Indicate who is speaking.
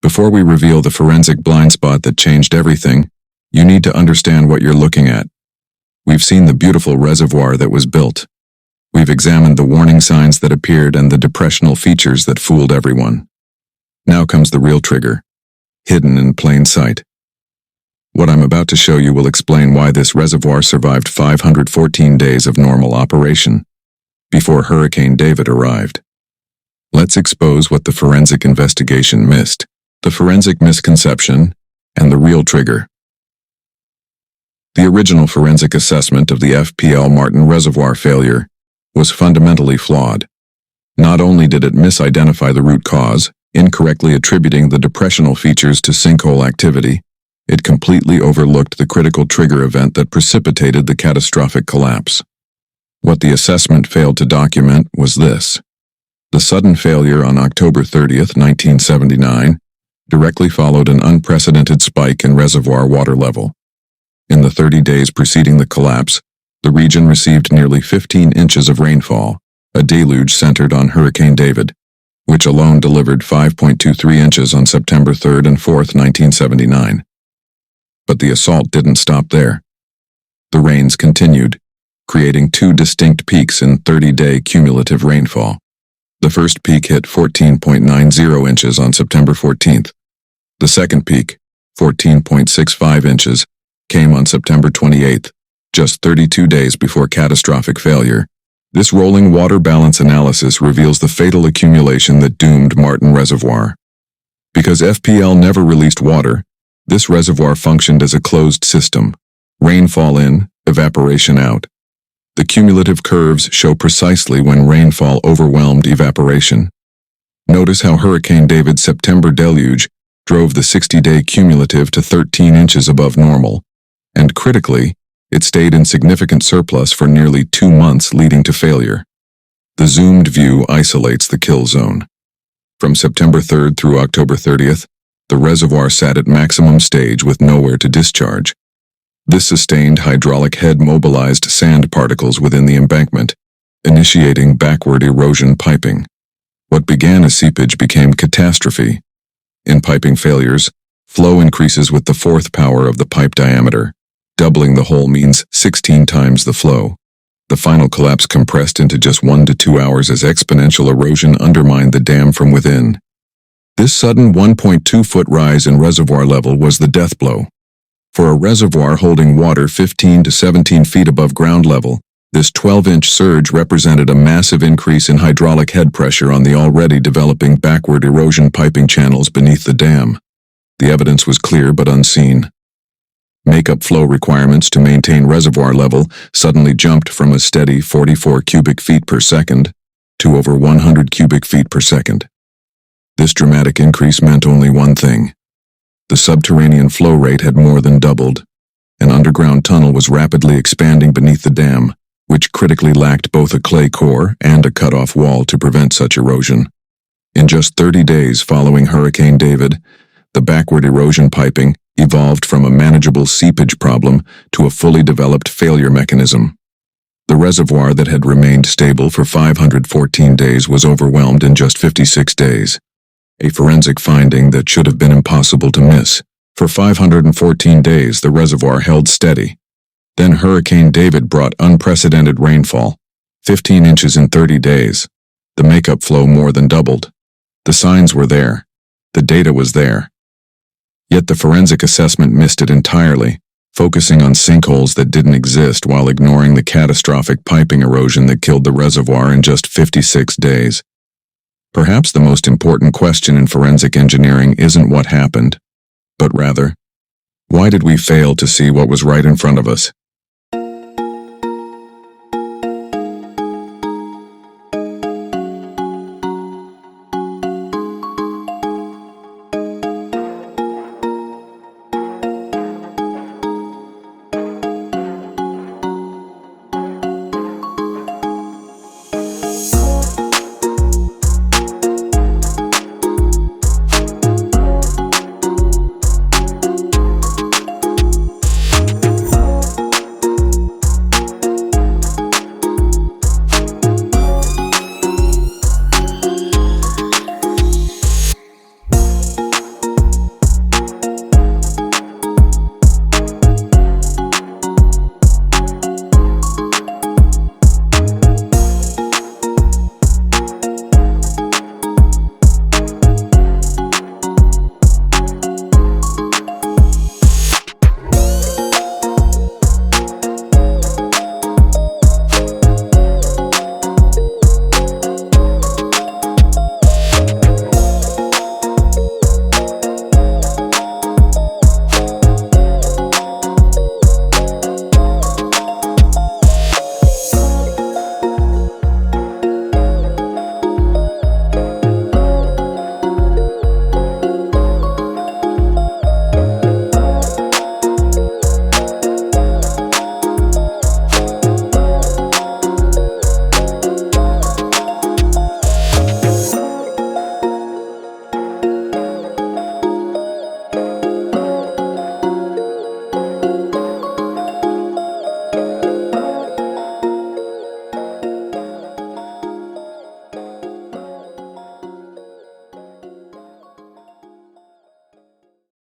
Speaker 1: Before we reveal the forensic blind spot that changed everything, you need to understand what you're looking at. We've seen the beautiful reservoir that was built. We've examined the warning signs that appeared and the depressional features that fooled everyone. Now comes the real trigger, hidden in plain sight. What I'm about to show you will explain why this reservoir survived 514 days of normal operation before Hurricane David arrived. Let's expose what the forensic investigation missed, the forensic misconception, and the real trigger. The original forensic assessment of the FPL Martin Reservoir failure was fundamentally flawed. Not only did it misidentify the root cause, incorrectly attributing the depressional features to sinkhole activity, it completely overlooked the critical trigger event that precipitated the catastrophic collapse. What the assessment failed to document was this. The sudden failure on October 30th, 1979, directly followed an unprecedented spike in reservoir water level. In the 30 days preceding the collapse, the region received nearly 15 inches of rainfall, a deluge centered on Hurricane David, which alone delivered 5.23 inches on September 3rd and 4th, 1979. But the assault didn't stop there. The rains continued, creating two distinct peaks in 30-day cumulative rainfall. The first peak hit 14.90 inches on September 14th. The second peak, 14.65 inches, came on September 28th, just 32 days before catastrophic failure. This rolling water balance analysis reveals the fatal accumulation that doomed Martin Reservoir. Because FPL never released water, this reservoir functioned as a closed system, rainfall in, evaporation out. The cumulative curves show precisely when rainfall overwhelmed evaporation. Notice how Hurricane David's September deluge drove the 60-day cumulative to 13 inches above normal, and critically, it stayed in significant surplus for nearly 2 months leading to failure. The zoomed view isolates the kill zone. From September 3rd through October 30th, the reservoir sat at maximum stage with nowhere to discharge. This sustained hydraulic head mobilized sand particles within the embankment, initiating backward erosion piping. What began as seepage became catastrophe. In piping failures, flow increases with the fourth power of the pipe diameter. Doubling the hole means 16 times the flow. The final collapse compressed into just 1 to 2 hours as exponential erosion undermined the dam from within. This sudden 1.2-foot rise in reservoir level was the death blow. For a reservoir holding water 15 to 17 feet above ground level, this 12-inch surge represented a massive increase in hydraulic head pressure on the already developing backward erosion piping channels beneath the dam. The evidence was clear but unseen. Makeup flow requirements to maintain reservoir level suddenly jumped from a steady 44 cubic feet per second to over 100 cubic feet per second. This dramatic increase meant only one thing. The subterranean flow rate had more than doubled. An underground tunnel was rapidly expanding beneath the dam, which critically lacked both a clay core and a cut-off wall to prevent such erosion. In just 30 days following Hurricane David, the backward erosion piping evolved from a manageable seepage problem to a fully developed failure mechanism. The reservoir that had remained stable for 514 days was overwhelmed in just 56 days. A forensic finding that should have been impossible to miss. For 514 days, the reservoir held steady. Then Hurricane David brought unprecedented rainfall, 15 inches in 30 days. The makeup flow more than doubled. The signs were there. The data was there. Yet the forensic assessment missed it entirely, focusing on sinkholes that didn't exist while ignoring the catastrophic piping erosion that killed the reservoir in just 56 days. Perhaps the most important question in forensic engineering isn't what happened, but rather, why did we fail to see what was right in front of us?